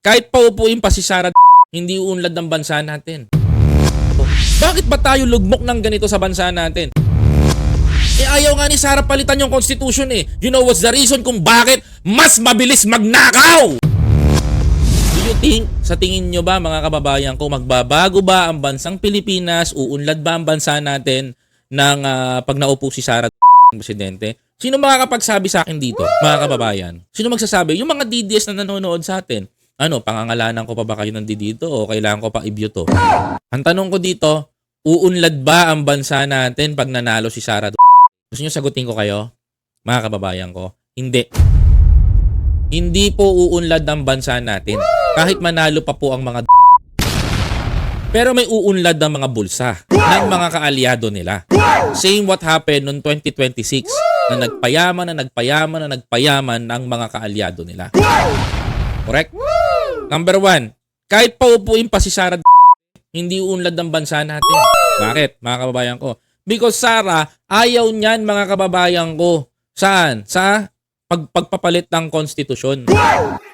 Kahit paupuin pa si Sara, hindi uunlad ng bansa natin. Bakit ba tayo lugmok ng ganito sa bansa natin? Ayaw nga ni Sara palitan yung constitution eh. You know what's the reason kung bakit mas mabilis magnakaw? Do you think, sa tingin nyo ba mga kababayan ko, magbabago ba ang bansang Pilipinas? Uunlad ba ang bansa natin ng pag naupo si Sara presidente? Sino makakapagsabi sa akin dito, mga kababayan? Sino magsasabi? Yung mga DDS na nanonood sa atin. Ano, pangangalanan ko pa ba kayo nandito o kailangan ko pa i-view to? Ang tanong ko dito, uunlad ba ang bansa natin pag nanalo si Sara? Gusto nyo sagutin ko kayo, mga kababayan ko? Hindi. Hindi po uunlad ang bansa natin. Kahit manalo pa po ang mga pero may uunlad ng mga bulsa ng mga kaalyado nila. Same what happened noong 2026 na nagpayaman ang mga kaalyado nila. Correct? Number 1, kahit paupuin pa si Sara, hindi uunlad ng bansa natin. Bakit, mga kababayan ko? Because Sara, ayaw niyan mga kababayan ko. Saan? Sa pagpapalit ng konstitusyon.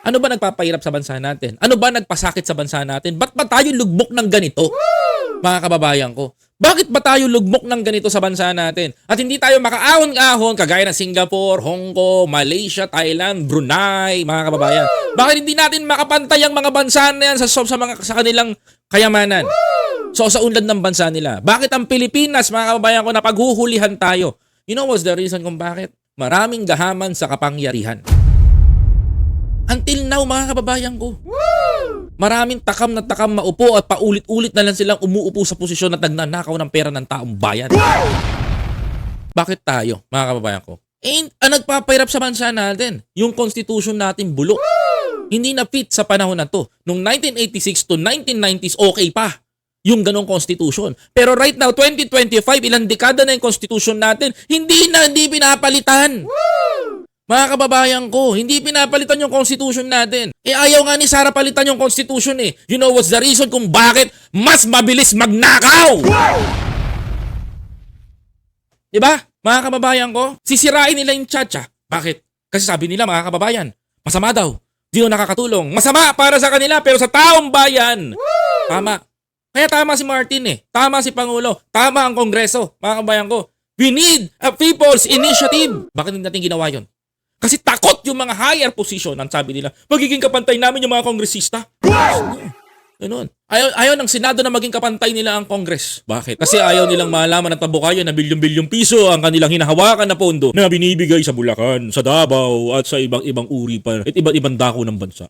Ano ba nagpapahirap sa bansa natin? Ano ba nagpasakit sa bansa natin? Ba't ba tayo lugmok ng ganito? Mga kababayan ko. Bakit ba tayo lugmok ng ganito sa bansa natin? At hindi tayo makaahon-ahon kagaya ng Singapore, Hong Kong, Malaysia, Thailand, Brunei, mga kababayan. Bakit hindi natin makapantay ang mga bansa na yan sa kanilang kayamanan? So sa unlad ng bansa nila. Bakit ang Pilipinas, mga kababayan ko, napaghuhulihan tayo? You know what's the reason kung bakit? Maraming gahaman sa kapangyarihan. Until now, mga kababayan ko. Maraming takam na takam maupo at paulit-ulit na lang silang umuupo sa posisyon at nagnanakaw ng pera ng taong bayan. Bakit tayo, mga kababayan ko? Ang nagpapahirap sa bansa natin, yung constitution natin bulok. Hindi na fit sa panahon na to. Noong 1986 to 1990s, okay pa yung ganong constitution. Pero right now, 2025, ilang dekada na yung constitution natin, hindi pinapalitan. Mga kababayan ko, hindi pinapalitan yung constitution natin. Ayaw nga ni Sara palitan yung constitution eh. You know what's the reason kung bakit mas mabilis magnakaw? Diba? Mga kababayan ko, sisirain nila yung tsa-tsa. Bakit? Kasi sabi nila mga kababayan, masama daw. Di daw nakakatulong. Masama para sa kanila pero sa taong bayan. Tama. Kaya tama si Martin eh. Tama si Pangulo. Tama ang Kongreso. Mga kababayan ko, we need a people's initiative. Bakit hindi natin ginawa yun? Kasi takot yung mga higher position. Ang sabi nila, magiging kapantay namin yung mga kongresista. Ganun. Ayaw ng Senado na maging kapantay nila ang Congress. Bakit? Kasi ayaw nilang malaman at tabukayan na bilyon-bilyong piso ang kanilang hinahawakan na pondo na binibigay sa Bulacan, sa Davao at sa ibang uri pa at iba't ibang dako ng bansa.